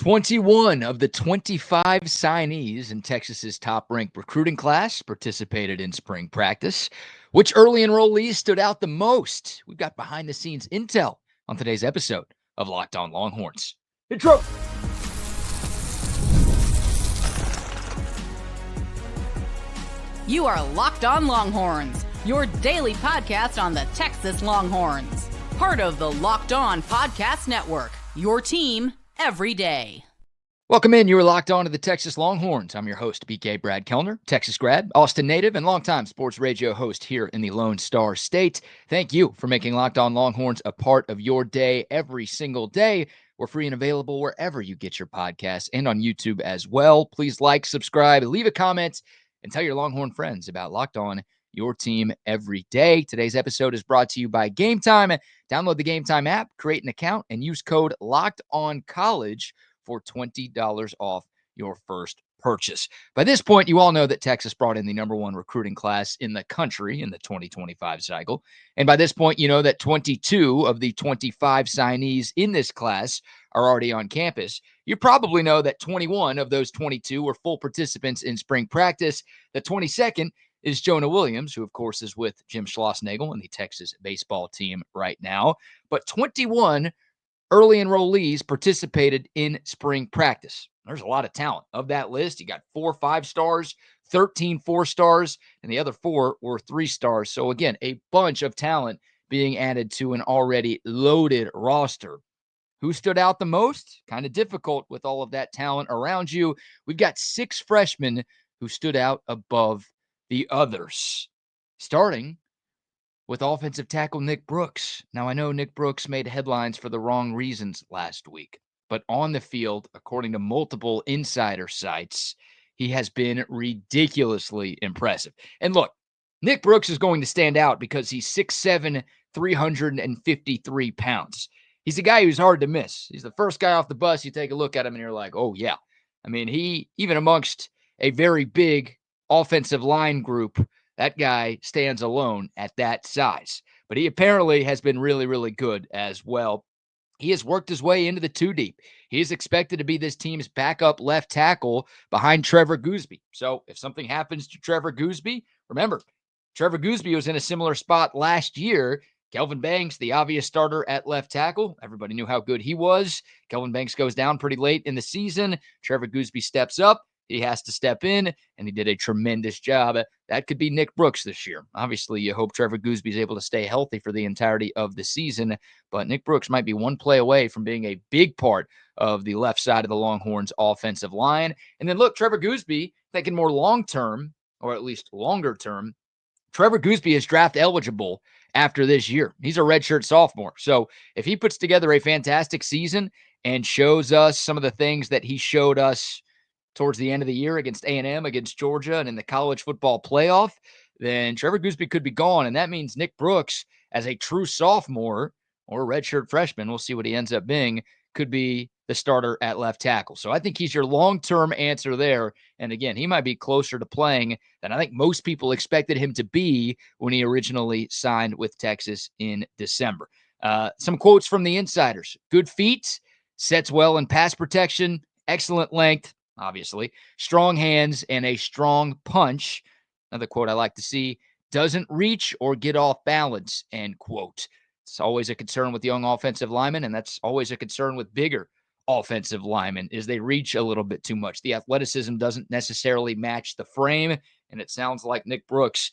21 of the 25 signees in Texas's top-ranked recruiting class participated in spring practice. Which early enrollees stood out the most? We've got behind-the-scenes intel on today's episode of Locked On Longhorns. Intro! You are Locked On Longhorns, your daily podcast on the Texas Longhorns. Part of the Locked On Podcast Network, your team every day. Welcome in. You are locked on to the Texas Longhorns. I'm your host, BK Brad Kellner, Texas grad, Austin native, and longtime sports radio host here in the Lone Star State. Thank you for making Locked On Longhorns a part of your day every single day. We're free and available wherever you get your podcasts and on YouTube as well. Please like, subscribe, leave a comment, and tell your Longhorn friends about Locked On, your team every day. Today's episode is brought to you by Game Time. Download the Game Time app, create an account, and use code LOCKEDONCollege for $20 off your first purchase. By this point, you all know that Texas brought in the number one recruiting class in the country in the 2025 cycle. And by this point, you know that 22 of the 25 signees in this class are already on campus. You probably know that 21 of those 22 were full participants in spring practice. The 22nd is Jonah Williams, who, of course, is with Jim Schlossnagle and the Texas baseball team right now. But 21 early enrollees participated in spring practice. There's a lot of talent. Of that list, you got 4 5-stars, 13 4-stars, and the other 4 were 3-stars. So, again, a bunch of talent being added to an already loaded roster. Who stood out the most? Kind of difficult with all of that talent around you. We've got 6 freshmen who stood out above the others, starting with offensive tackle Nick Brooks. Now, I know Nick Brooks made headlines for the wrong reasons last week, but on the field, according to multiple insider sites, he has been ridiculously impressive. And look, Nick Brooks is going to stand out because he's 6'7", 353 pounds. He's a guy who's hard to miss. He's the first guy off the bus. You take a look at him and you're like, oh, yeah. I mean, he, even amongst a very big offensive line group, that guy stands alone at that size. But he apparently has been really, really good as well. He has worked his way into the 2 deep. He is expected to be this team's backup left tackle behind Trevor Goosby. So if something happens to Trevor Goosby, remember, Trevor Goosby was in a similar spot last year. Kelvin Banks, the obvious starter at left tackle. Everybody knew how good he was. Kelvin Banks goes down pretty late in the season. Trevor Goosby steps up. He has to step in, and he did a tremendous job. That could be Nick Brooks this year. Obviously, you hope Trevor Goosby is able to stay healthy for the entirety of the season, but Nick Brooks might be one play away from being a big part of the left side of the Longhorns offensive line. And then look, Trevor Goosby, thinking more long-term, or at least longer term, Trevor Goosby is draft eligible after this year. He's a redshirt sophomore. So if he puts together a fantastic season and shows us some of the things that he showed us towards the end of the year against A&M, against Georgia, and in the college football playoff, then Trevor Goosby could be gone. And that means Nick Brooks, as a true sophomore or redshirt freshman, we'll see what he ends up being, could be the starter at left tackle. So I think he's your long-term answer there. And again, he might be closer to playing than I think most people expected him to be when he originally signed with Texas in December. Some quotes from the insiders. Good feet, sets well in pass protection, excellent length, obviously, strong hands, and a strong punch. Another quote I like to see, doesn't reach or get off balance, end quote. It's always a concern with young offensive linemen, and that's always a concern with bigger offensive linemen, is they reach a little bit too much. The athleticism doesn't necessarily match the frame, and it sounds like Nick Brooks,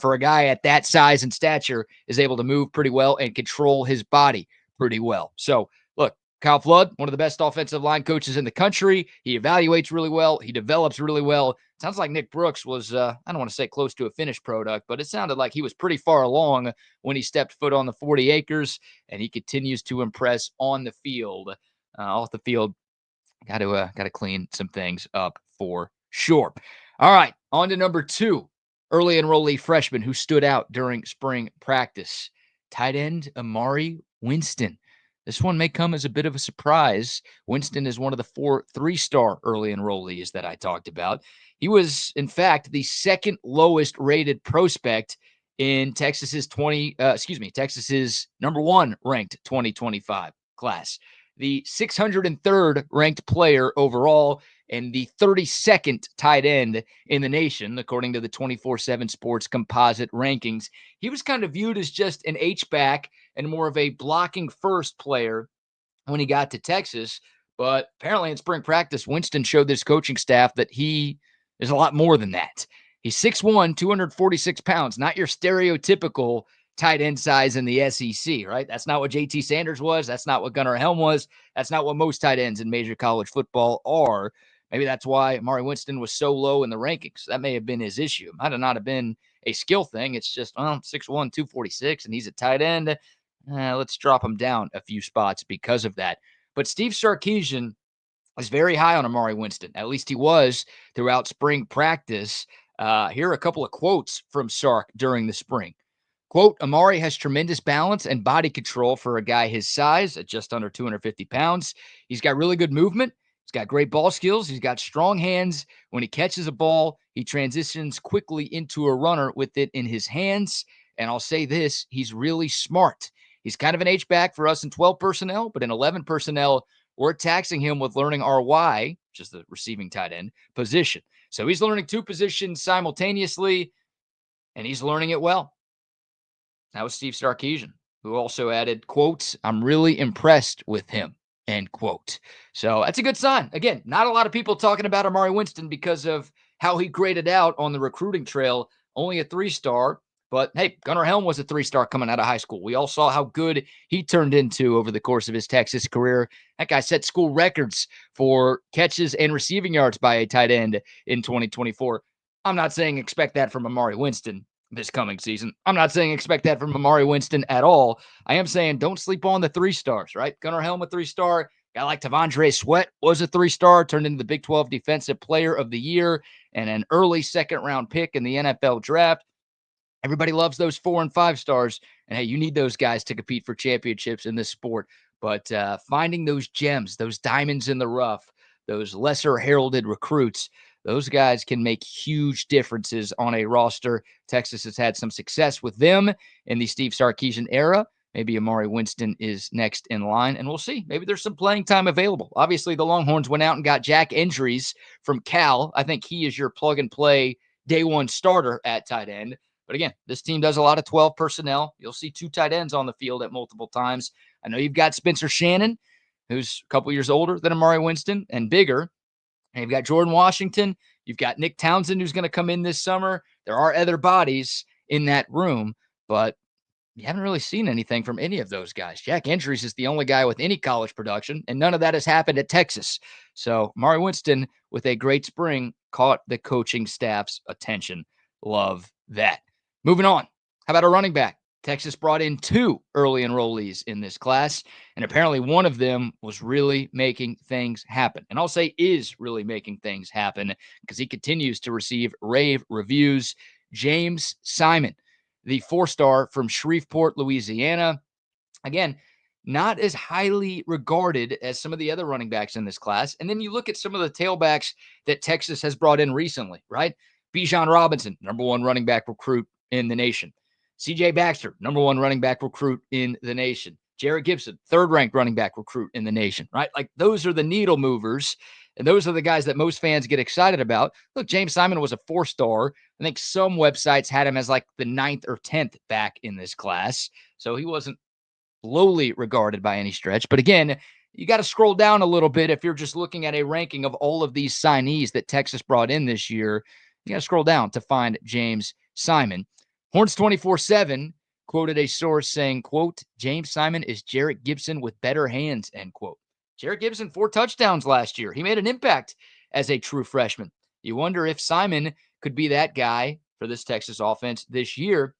for a guy at that size and stature, is able to move pretty well and control his body pretty well. So, look, Kyle Flood, one of the best offensive line coaches in the country. He evaluates really well. He develops really well. Sounds like Nick Brooks was, I don't want to say close to a finished product, but it sounded like he was pretty far along when he stepped foot on the 40 acres, and he continues to impress on the field. Off the field, got to clean some things up for sure. All right, on to number 2, early enrollee freshman who stood out during spring practice. Tight end Amari Winston. This one may come as a bit of a surprise. Winston is one of the 4 3-star early enrollees that I talked about. He was, in fact, the second lowest rated prospect in Texas's number 1 ranked 2025 class. the 603rd ranked player overall and the 32nd tight end in the nation, according to the 24/7 Sports composite rankings. He was kind of viewed as just an H-back and more of a blocking first player when he got to Texas. But apparently in spring practice, Winston showed this coaching staff that he is a lot more than that. He's 6'1", 246 pounds, not your stereotypical tight end size in the SEC, right? That's not what JT Sanders was. That's not what Gunnar Helm was. That's not what most tight ends in major college football are. Maybe that's why Amari Winston was so low in the rankings. That may have been his issue. It might have not have been a skill thing. It's just, 6'1", 246, and he's a tight end. Let's drop him down a few spots because of that. But Steve Sarkisian is very high on Amari Winston. At least he was throughout spring practice. Here are a couple of quotes from Sark during the spring. Quote, Amari has tremendous balance and body control for a guy his size at just under 250 pounds. He's got really good movement. He's got great ball skills. He's got strong hands. When he catches a ball, he transitions quickly into a runner with it in his hands. And I'll say this, he's really smart. He's kind of an H-back for us in 12 personnel, but in 11 personnel, we're taxing him with learning our Y, which is the receiving tight end, position. So he's learning two positions simultaneously, and he's learning it well. That was Steve Sarkisian, who also added, quote, I'm really impressed with him, end quote. So that's a good sign. Again, not a lot of people talking about Amari Winston because of how he graded out on the recruiting trail, only a 3-star. But hey, Gunnar Helm was a 3-star coming out of high school. We all saw how good he turned into over the course of his Texas career. That guy set school records for catches and receiving yards by a tight end in 2024. I'm not saying expect that from Amari Winston this coming season. I'm not saying expect that from Amari Winston at all. I am saying don't sleep on the 3-stars, right? Gunnar Helm, a 3-star. Guy like Tavondre Sweat was a 3-star, turned into the Big 12 Defensive Player of the Year and an early second-round pick in the NFL draft. Everybody loves those 4 and 5 stars. And hey, you need those guys to compete for championships in this sport. But finding those gems, those diamonds in the rough, those lesser heralded recruits, those guys can make huge differences on a roster. Texas has had some success with them in the Steve Sarkisian era. Maybe Amari Winston is next in line, and we'll see. Maybe there's some playing time available. Obviously, the Longhorns went out and got Jack Endries from Cal. I think he is your plug-and-play day one starter at tight end. But again, this team does a lot of 12 personnel. You'll see 2 tight ends on the field at multiple times. I know you've got Spencer Shannon, who's a couple years older than Amari Winston and bigger. And you've got Jordan Washington. You've got Nick Townsend, who's going to come in this summer. There are other bodies in that room, but you haven't really seen anything from any of those guys. Jack Endries is the only guy with any college production, and none of that has happened at Texas. So Amari Winston, with a great spring, caught the coaching staff's attention. Love that. Moving on. How about a running back? Texas brought in 2 early enrollees in this class, and apparently one of them was really making things happen. And I'll say is really making things happen because he continues to receive rave reviews. James Simon, the 4-star from Shreveport, Louisiana. Again, not as highly regarded as some of the other running backs in this class. And then you look at some of the tailbacks that Texas has brought in recently, right? Bijan Robinson, number 1 running back recruit in the nation. C.J. Baxter, number 1 running back recruit in the nation. Jarrett Gibson, 3rd-ranked running back recruit in the nation, right? Like, those are the needle movers, and those are the guys that most fans get excited about. Look, James Simon was a 4-star. I think some websites had him as like the 9th or 10th back in this class, so he wasn't lowly regarded by any stretch. But again, you got to scroll down a little bit if you're just looking at a ranking of all of these signees that Texas brought in this year. You got to scroll down to find James Simon. Horns 24/7 quoted a source saying, quote, James Simon is Jarrett Gibson with better hands, end quote. Jarrett Gibson, 4 touchdowns last year. He made an impact as a true freshman. You wonder if Simon could be that guy for this Texas offense this year.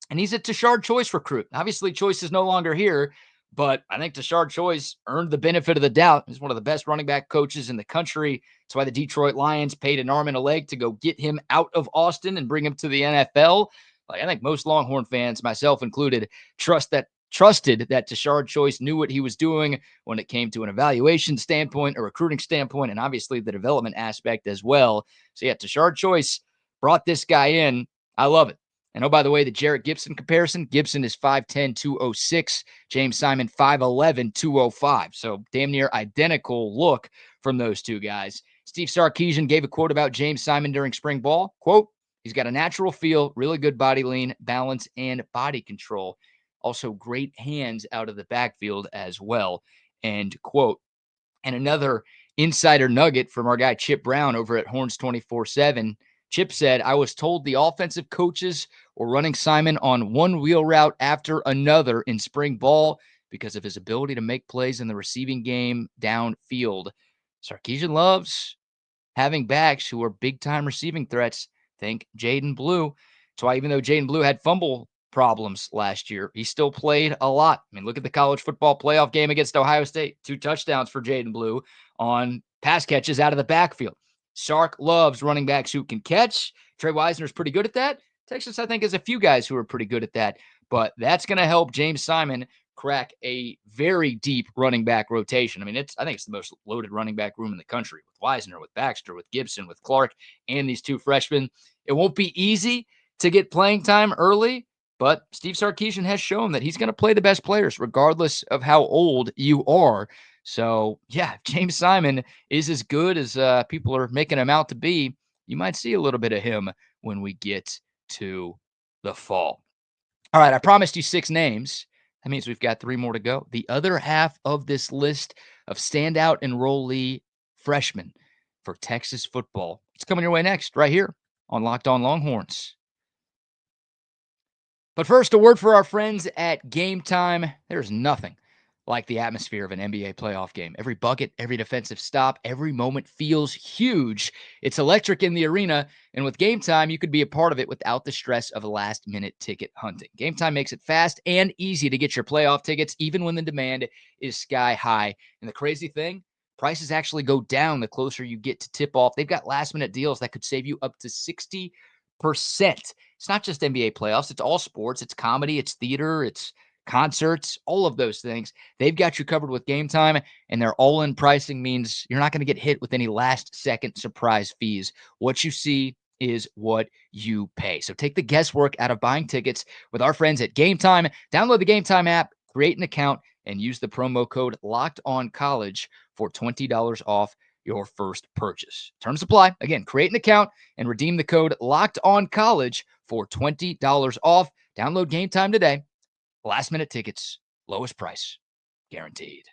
And he's a Tashard Choice recruit. Obviously, Choice is no longer here, but I think Tashard Choice earned the benefit of the doubt. He's one of the best running back coaches in the country. That's why the Detroit Lions paid an arm and a leg to go get him out of Austin and bring him to the NFL. Like, I think most Longhorn fans, myself included, trusted that Tashard Choice knew what he was doing when it came to an evaluation standpoint, a recruiting standpoint, and obviously the development aspect as well. So yeah, Tashard Choice brought this guy in. I love it. And oh, by the way, the Jarrett Gibson comparison, Gibson is 5'10", 206. James Simon, 5'11", 205. So damn near identical look from those two guys. Steve Sarkisian gave a quote about James Simon during spring ball. Quote, he's got a natural feel, really good body lean, balance, and body control. Also great hands out of the backfield as well. End quote. And another insider nugget from our guy Chip Brown over at Horns 24/7. Chip said, I was told the offensive coaches were running Simon on one wheel route after another in spring ball because of his ability to make plays in the receiving game downfield. Sarkisian loves having backs who are big-time receiving threats. Think Jaden Blue. That's why even though Jaden Blue had fumble problems last year, he still played a lot. I mean, look at the college football playoff game against Ohio State. 2 touchdowns for Jaden Blue on pass catches out of the backfield. Sark loves running backs who can catch. Trey Wisner's pretty good at that. Texas, I think, has a few guys who are pretty good at that. But that's going to help James Simon crack a very deep running back rotation. I mean, I think it's the most loaded running back room in the country with Wisner, with Baxter, with Gibson, with Clark, and these 2 freshmen. It won't be easy to get playing time early, but Steve Sarkisian has shown that he's going to play the best players regardless of how old you are. So, yeah, if James Simon is as good as people are making him out to be, you might see a little bit of him when we get to the fall. All right, I promised you 6 names. That means we've got 3 more to go. The other half of this list of standout enrollee freshmen for Texas football. It's coming your way next, right here on Locked On Longhorns. But first, a word for our friends at Game Time. There's nothing like the atmosphere of an NBA playoff game. Every bucket, every defensive stop, every moment feels huge. It's electric in the arena, and with Game Time, you could be a part of it without the stress of last-minute ticket hunting. Game Time makes it fast and easy to get your playoff tickets, even when the demand is sky high. And the crazy thing, prices actually go down the closer you get to tip-off. They've got last-minute deals that could save you up to 60%. It's not just NBA playoffs. It's all sports. It's comedy. It's theater. It's concerts, all of those things. They've got you covered with Game Time, and their all-in pricing means you're not going to get hit with any last-second surprise fees. What you see is what you pay. So take the guesswork out of buying tickets with our friends at Game Time. Download the Game Time app, create an account, and use the promo code LOCKEDONCollege for $20 off your first purchase. Terms apply. Again, create an account and redeem the code LOCKEDONCollege for $20 off. Download Game Time today. Last-minute tickets, lowest price, guaranteed.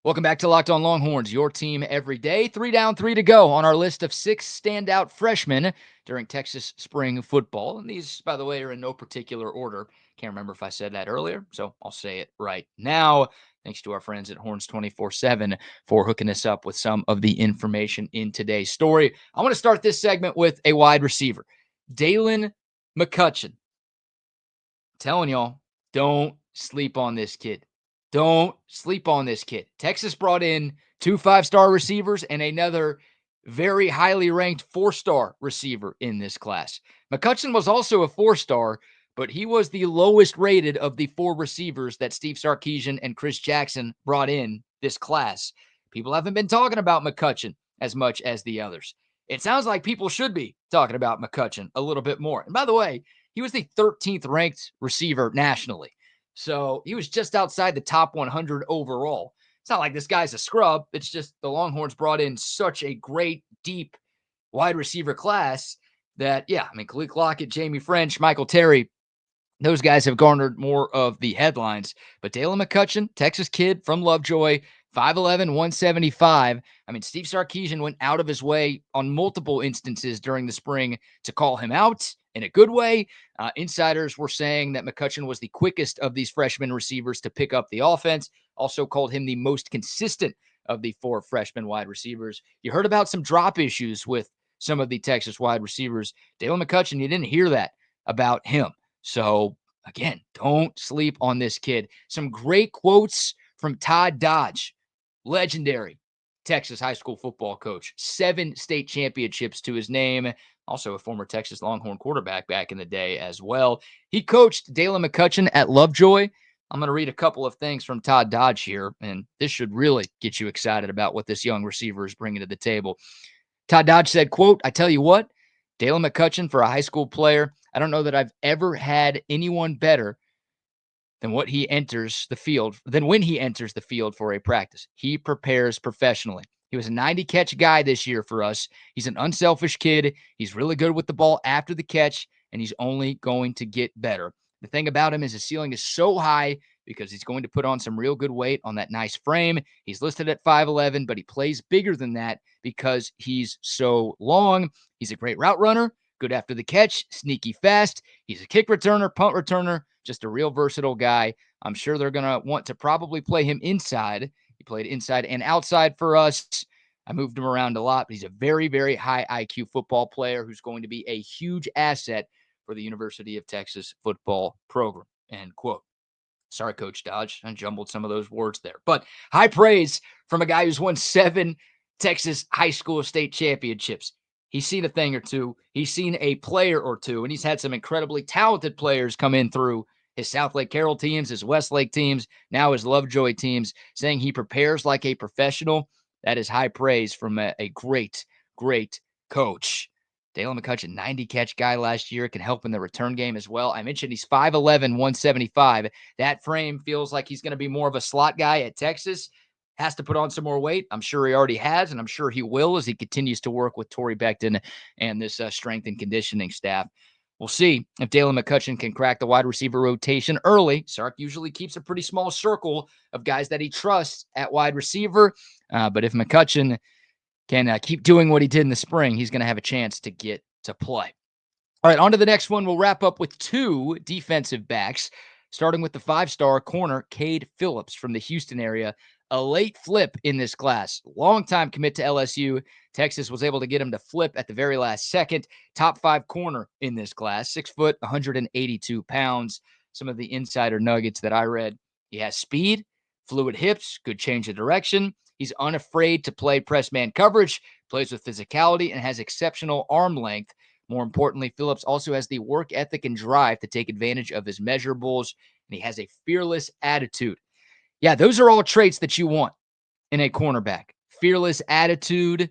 Welcome back to Locked On Longhorns, your team every day. 3 down, 3 to go on our list of 6 standout freshmen during Texas spring football. And these, by the way, are in no particular order. Can't remember if I said that earlier, so I'll say it right now. Thanks to our friends at Horns 24/7 for hooking us up with some of the information in today's story. I want to start this segment with a wide receiver, Dalon McCutchen. Telling y'all, don't sleep on this kid. Don't sleep on this kid. Texas brought in 2 5-star receivers and another very highly ranked 4-star receiver in this class. McCutchen was also a 4-star, but he was the lowest rated of the 4 receivers that Steve Sarkisian and Chris Jackson brought in this class. People haven't been talking about McCutchen as much as the others. It sounds like people should be talking about McCutchen a little bit more. And by the way, he was the 13th ranked receiver nationally. So he was just outside the top 100 overall. It's not like this guy's a scrub. It's just the Longhorns brought in such a great, deep wide receiver class that, yeah, I mean, Khalil Lockett, Jamie French, Michael Terry, those guys have garnered more of the headlines. But Dalon McCutchen, Texas kid from Lovejoy, 5'11", 175. I mean, Steve Sarkisian went out of his way on multiple instances during the spring to call him out in a good way. Insiders were saying that McCutchen was the quickest of these freshman receivers to pick up the offense, also called him the most consistent of the 4 freshman wide receivers. You heard about some drop issues with some of the Texas wide receivers. Dalon McCutchen, you didn't hear that about him. So, again, don't sleep on this kid. Some great quotes from Todd Dodge, legendary Texas high school football coach. 7 state championships to his name. Also a former Texas Longhorn quarterback back in the day as well. He coached Dalon McCutchen at Lovejoy. I'm going to read a couple of things from Todd Dodge here, and this should really get you excited about what this young receiver is bringing to the table. Todd Dodge said, quote, I tell you what, Dalon McCutchen, for a high school player, I don't know that I've ever had anyone better than when he enters the field for a practice. He prepares professionally. He was a 90 catch guy this year for us. He's an unselfish kid. He's really good with the ball after the catch, and he's only going to get better. The thing about him is his ceiling is so high because he's going to put on some real good weight on that nice frame. He's listed at 5'11", but he plays bigger than that because he's so long. He's a great route runner, good after the catch, sneaky fast. He's a kick returner, punt returner, just a real versatile guy. I'm sure they're going to want to probably play him inside. He played inside and outside for us. I moved him around a lot, but he's a very, very high IQ football player who's going to be a huge asset for the University of Texas football program. End quote. Sorry, Coach Dodge. I jumbled some of those words there. But high praise from a guy who's won 7 Texas high school state championships. He's seen a thing or two. He's seen a player or two, and he's had some incredibly talented players come in through his South Lake Carroll teams, his Westlake teams, now his Lovejoy teams, saying he prepares like a professional. That is high praise from a great, great coach. Dalon McCutchen, 90 catch guy last year, can help in the return game as well. I mentioned he's 5'11", 175. That frame feels like he's going to be more of a slot guy at Texas. Has to put on some more weight. I'm sure he already has, and I'm sure he will as he continues to work with Torrey Becton and this strength and conditioning staff. We'll see if Dalon McCutchen can crack the wide receiver rotation early. Sark usually keeps a pretty small circle of guys that he trusts at wide receiver. But if McCutchen can keep doing what he did in the spring, he's going to have a chance to get to play. All right, on to the next one. We'll wrap up with 2 defensive backs, starting with the 5-star corner, Cade Phillips from the Houston area. A late flip in this class. Longtime commit to LSU. Texas was able to get him to flip at the very last second. Top 5 corner in this class. 6 foot, 182 pounds. Some of the insider nuggets that I read. He has speed, fluid hips, good change of direction. He's unafraid to play press man coverage, plays with physicality, and has exceptional arm length. More importantly, Phillips also has the work ethic and drive to take advantage of his measurables, and he has a fearless attitude. Yeah, those are all traits that you want in a cornerback. Fearless attitude,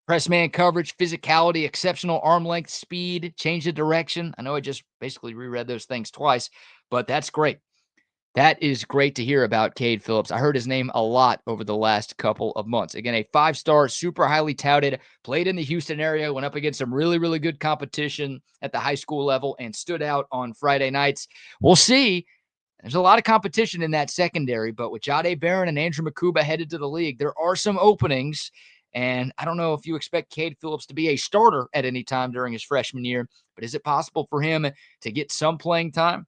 press man coverage, physicality, exceptional arm length, speed, change of direction. I know I just basically reread those things twice, but that's great. That is great to hear about Cade Phillips. I heard his name a lot over the last couple of months. Again, a 5-star, super highly touted, played in the Houston area, went up against some really, really good competition at the high school level and stood out on Friday nights. We'll see. There's a lot of competition in that secondary, but with Jahdae Barron and Andrew Makuba headed to the league, there are some openings. And I don't know if you expect Cade Phillips to be a starter at any time during his freshman year, but is it possible for him to get some playing time?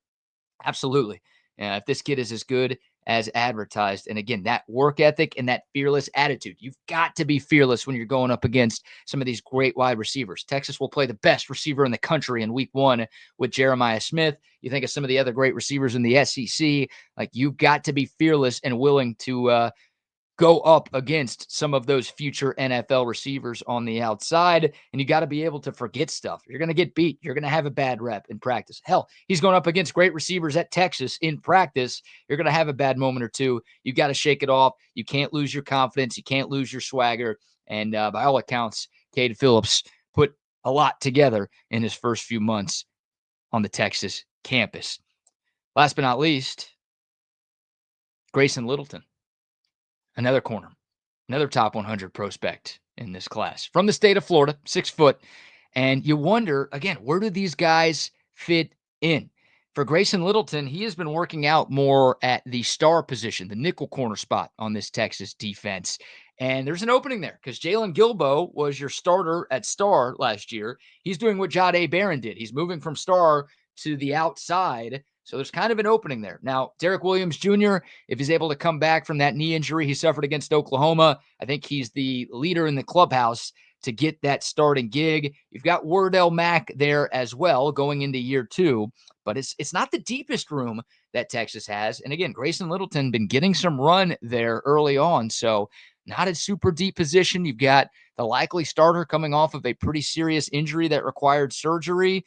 Absolutely. If this kid is as good as advertised, and again, that work ethic and that fearless attitude, you've got to be fearless when you're going up against some of these great wide receivers. Texas will play the best receiver in the country in week 1 with Jeremiah Smith. You think of some of the other great receivers in the SEC, like you've got to be fearless and willing to go up against some of those future NFL receivers on the outside, and you got to be able to forget stuff. You're going to get beat. You're going to have a bad rep in practice. Hell, he's going up against great receivers at Texas in practice. You're going to have a bad moment or two. You got to shake it off. You can't lose your confidence. You can't lose your swagger. And by all accounts, Cade Phillips put a lot together in his first few months on the Texas campus. Last but not least, Grayson Littleton. Another corner, another top 100 prospect in this class from the state of Florida, 6 foot. And you wonder, again, where do these guys fit in? For Grayson Littleton, he has been working out more at the star position, the nickel corner spot on this Texas defense. And there's an opening there because Jalen Gilbo was your starter at star last year. He's doing what Jahdae Barron did. He's moving from star to the outside. So there's kind of an opening there. Now, Derek Williams Jr., if he's able to come back from that knee injury he suffered against Oklahoma, I think he's the leader in the clubhouse to get that starting gig. You've got Wardell Mack there as well going into year 2, but it's not the deepest room that Texas has. And again, Grayson Littleton been getting some run there early on, so not a super deep position. You've got the likely starter coming off of a pretty serious injury that required surgery.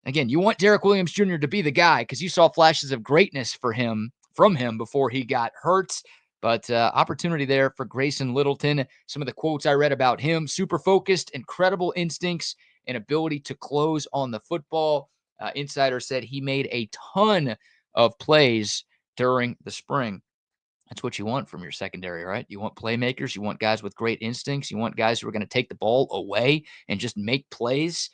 Again, you want Derek Williams Jr. to be the guy because you saw flashes of greatness from him before he got hurt. But opportunity there for Grayson Littleton. Some of the quotes I read about him: super focused, incredible instincts, and ability to close on the football. Insider said he made a ton of plays during the spring. That's what you want from your secondary, right? You want playmakers. You want guys with great instincts. You want guys who are going to take the ball away and just make plays.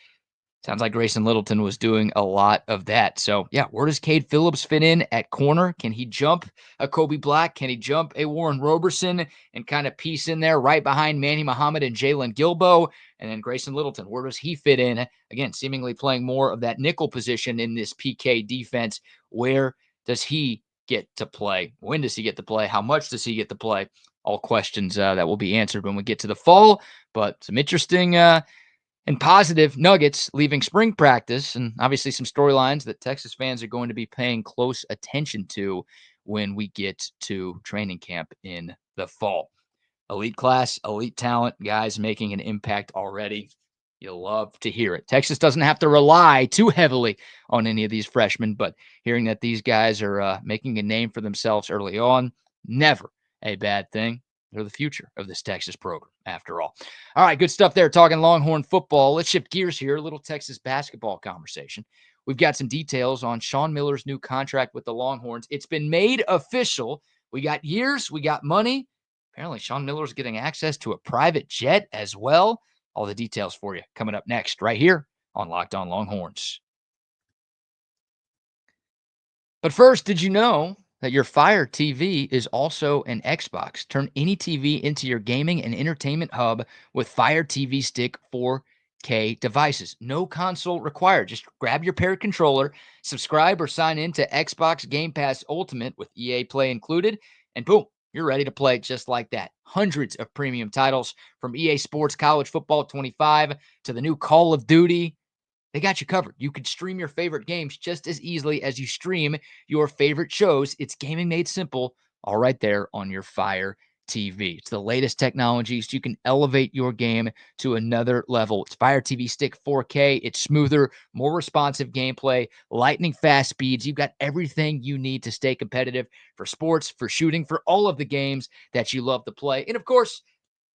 Sounds like Grayson Littleton was doing a lot of that. So, yeah, where does Cade Phillips fit in at corner? Can he jump a Kobe Black? Can he jump a Warren Roberson and kind of piece in there right behind Manny Muhammad and Jalen Gilbo? And then Grayson Littleton, where does he fit in? Again, seemingly playing more of that nickel position in this PK defense. Where does he get to play? When does he get to play? How much does he get to play? All questions that will be answered when we get to the fall. But some interesting and positive nuggets leaving spring practice, and obviously some storylines that Texas fans are going to be paying close attention to when we get to training camp in the fall. Elite class, elite talent, guys making an impact already. You'll love to hear it. Texas doesn't have to rely too heavily on any of these freshmen, but hearing that these guys are making a name for themselves early on, never a bad thing. They're the future of this Texas program, after all. All right, good stuff there. Talking Longhorn football. Let's shift gears here. A little Texas basketball conversation. We've got some details on Sean Miller's new contract with the Longhorns. It's been made official. We got years, we got money. Apparently, Sean Miller's getting access to a private jet as well. All the details for you coming up next, right here on Locked On Longhorns. But first, did you know that your Fire TV is also an Xbox? Turn any TV into your gaming and entertainment hub with Fire TV Stick 4K devices. No console required. Just grab your paired controller, subscribe or sign in to Xbox Game Pass Ultimate with EA Play included, and boom, you're ready to play just like that. Hundreds of premium titles from EA Sports College Football 25 to the new Call of Duty. They got you covered. You can stream your favorite games just as easily as you stream your favorite shows. It's gaming made simple, all right there on your Fire TV. It's the latest technologies. You can elevate your game to another level. It's Fire TV Stick 4K. It's smoother, more responsive gameplay, lightning fast speeds. You've got everything you need to stay competitive for sports, for shooting, for all of the games that you love to play. And of course,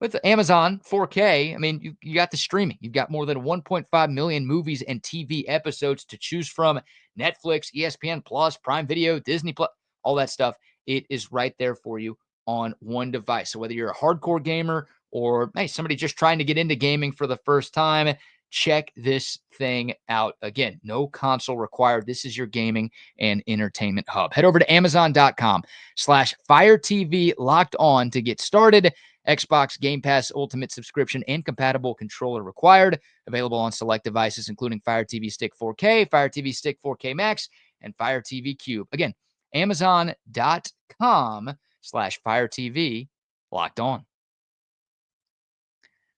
with Amazon 4K, I mean, you got the streaming. You've got more than 1.5 million movies and TV episodes to choose from. Netflix, ESPN Plus, Prime Video, Disney Plus, all that stuff. It is right there for you on one device. So whether you're a hardcore gamer or hey, somebody just trying to get into gaming for the first time, check this thing out. Again, no console required. This is your gaming and entertainment hub. Head over to Amazon.com/Fire TV Locked On to get started. Xbox Game Pass Ultimate subscription and compatible controller required. Available on select devices, including Fire TV Stick 4K, Fire TV Stick 4K Max, and Fire TV Cube. Again, Amazon.com/Fire TV Locked On.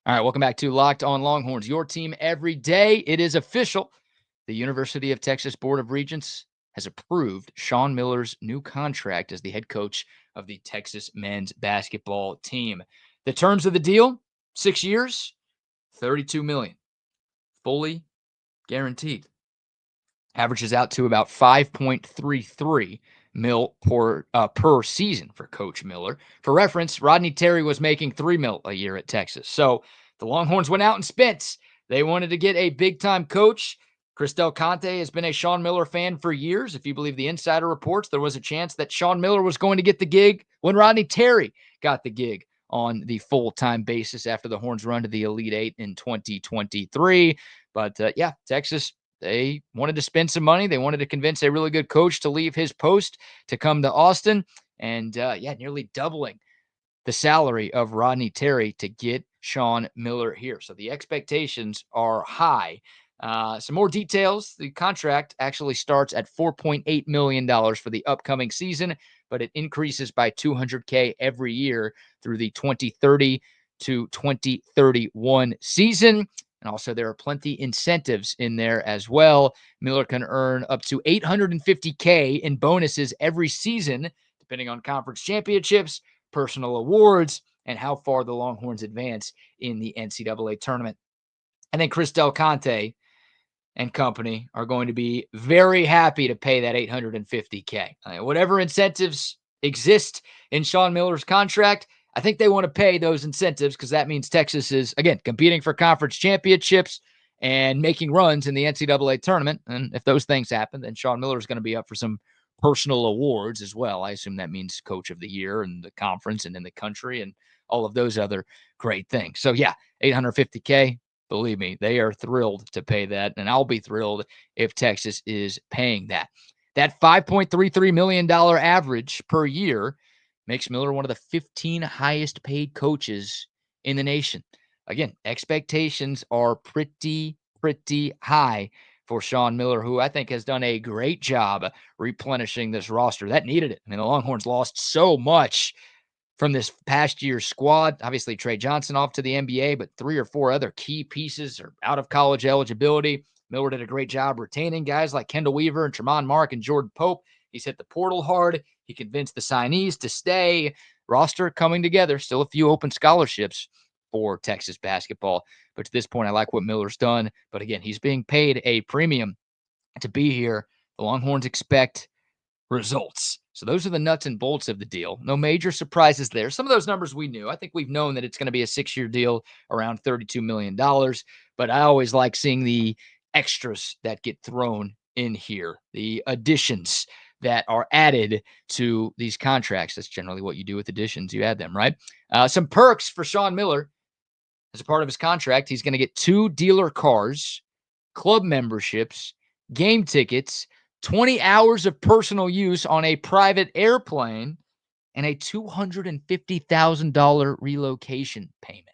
All right, welcome back to Locked On Longhorns, your team every day. It is official. The University of Texas Board of Regents has approved Sean Miller's new contract as the head coach of the Texas men's basketball team. The terms of the deal, 6 years, $32 million, fully guaranteed. Averages out to about $5.33 million per season for Coach Miller. For reference, Rodney Terry was making $3 million a year at Texas. So the Longhorns went out and spent. They wanted to get a big-time coach. Chris Del Conte has been a Sean Miller fan for years. If you believe the insider reports, there was a chance that Sean Miller was going to get the gig when Rodney Terry got the gig on the full-time basis after the Horns run to the Elite Eight in 2023. But yeah, Texas, they wanted to spend some money. They wanted to convince a really good coach to leave his post to come to Austin. And yeah, nearly doubling the salary of Rodney Terry to get Sean Miller here. So the expectations are high. Some more details. The contract actually starts at $4.8 million for the upcoming season, but it increases by $200K every year through the 2030 to 2031 season. And also, there are plenty incentives in there as well. Miller can earn up to $850K in bonuses every season, depending on conference championships, personal awards, and how far the Longhorns advance in the NCAA tournament. And then Chris Del Conte and company are going to be very happy to pay that $850K. Whatever incentives exist in Sean Miller's contract. I think they want to pay those incentives because that means Texas is, again, competing for conference championships and making runs in the NCAA tournament. And if those things happen, then Sean Miller is going to be up for some personal awards as well. I assume that means coach of the year in the conference and in the country and all of those other great things. So yeah, $850K, believe me, they are thrilled to pay that. And I'll be thrilled if Texas is paying that. That $5.33 million average per year makes Miller one of the 15 highest paid coaches in the nation. Again, expectations are pretty high for Sean Miller, who I think has done a great job replenishing this roster. That needed it. I mean, the Longhorns lost so much from this past year's squad. Obviously, Trey Johnson off to the NBA, but 3 or 4 other key pieces are out of college eligibility. Miller did a great job retaining guys like Kendall Weaver and Tremont Mark and Jordan Pope. He's hit the portal hard. He convinced the signees to stay. Roster coming together. Still a few open scholarships for Texas basketball. But to this point, I like what Miller's done. But again, he's being paid a premium to be here. The Longhorns expect results. So those are the nuts and bolts of the deal. No major surprises there. Some of those numbers we knew. I think we've known that it's going to be a 6-year deal around $32 million. But I always like seeing the extras that get thrown in here, the additions that are added to these contracts. That's generally what you do with additions. You add them, right? Some perks for Sean Miller. As a part of his contract, he's going to get 2 dealer cars, club memberships, game tickets, 20 hours of personal use on a private airplane, and a $250,000 relocation payment.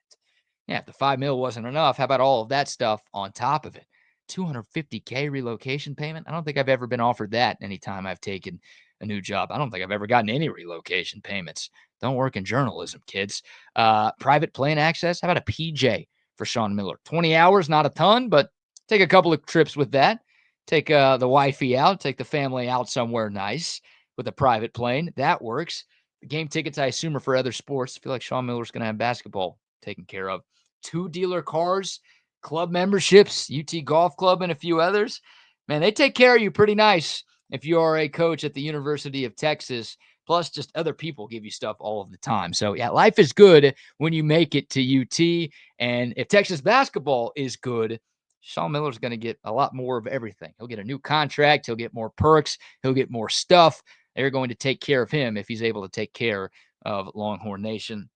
Yeah, if the $5 million wasn't enough, how about all of that stuff on top of it? $250K relocation payment? I don't think I've ever been offered that anytime I've taken a new job. I don't think I've ever gotten any relocation payments. Don't work in journalism, kids. Private plane access? How about a PJ for Sean Miller? 20 hours, not a ton, but take a couple of trips with that. Take the wifey out, take the family out somewhere nice with a private plane. That works. The game tickets, I assume, are for other sports. I feel like Sean Miller's going to have basketball taken care of. 2 dealer cars, club memberships, UT Golf Club, and a few others. Man, they take care of you pretty nice if you are a coach at the University of Texas. Plus, just other people give you stuff all of the time. So, yeah, life is good when you make it to UT. And if Texas basketball is good, Sean Miller's going to get a lot more of everything. He'll get a new contract. He'll get more perks. He'll get more stuff. They're going to take care of him if he's able to take care of Longhorn Nation.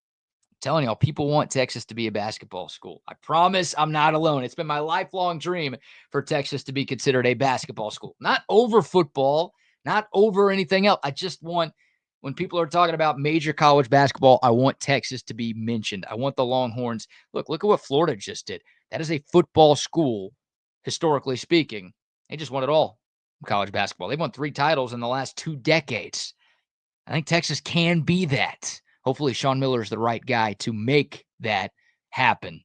Telling y'all, people want Texas to be a basketball school. I promise I'm not alone. It's been my lifelong dream for Texas to be considered a basketball school. Not over football, not over anything else. I just want, when people are talking about major college basketball, I want Texas to be mentioned. I want the Longhorns. Look at what Florida just did. That is a football school, historically speaking. They just won it all in college basketball. They've won 3 titles in the last 2 decades. I think Texas can be that. Hopefully, Sean Miller is the right guy to make that happen.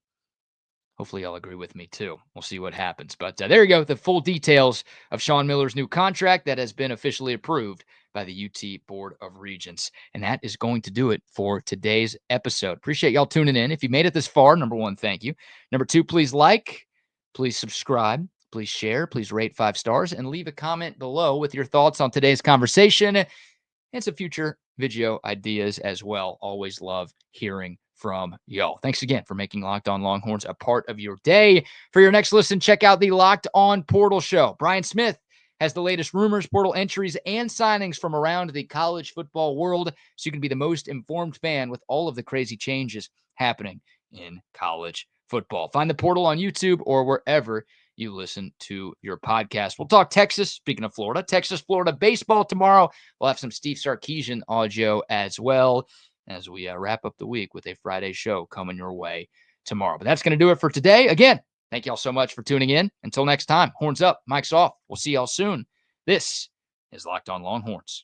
Hopefully, y'all agree with me, too. We'll see what happens. But there you go, the full details of Sean Miller's new contract that has been officially approved by the UT Board of Regents. And that is going to do it for today's episode. Appreciate y'all tuning in. If you made it this far, number 1, thank you. Number 2, please like, please subscribe, please share, please rate 5 stars, and leave a comment below with your thoughts on today's conversation and some future video ideas as well. Always love hearing from y'all. Thanks again for making Locked On Longhorns a part of your day. For your next listen, check out the Locked On Portal Show. Brian Smith has the latest rumors, portal entries, and signings from around the college football world, so you can be the most informed fan with all of the crazy changes happening in college football. Find the portal on YouTube or wherever you listen to your podcast. We'll talk Texas, speaking of Florida, Texas-Florida baseball tomorrow. We'll have some Steve Sarkisian audio as well as we wrap up the week with a Friday show coming your way tomorrow. But that's going to do it for today. Again, thank y'all so much for tuning in. Until next time, horns up, mics off. We'll see y'all soon. This is Locked On Longhorns.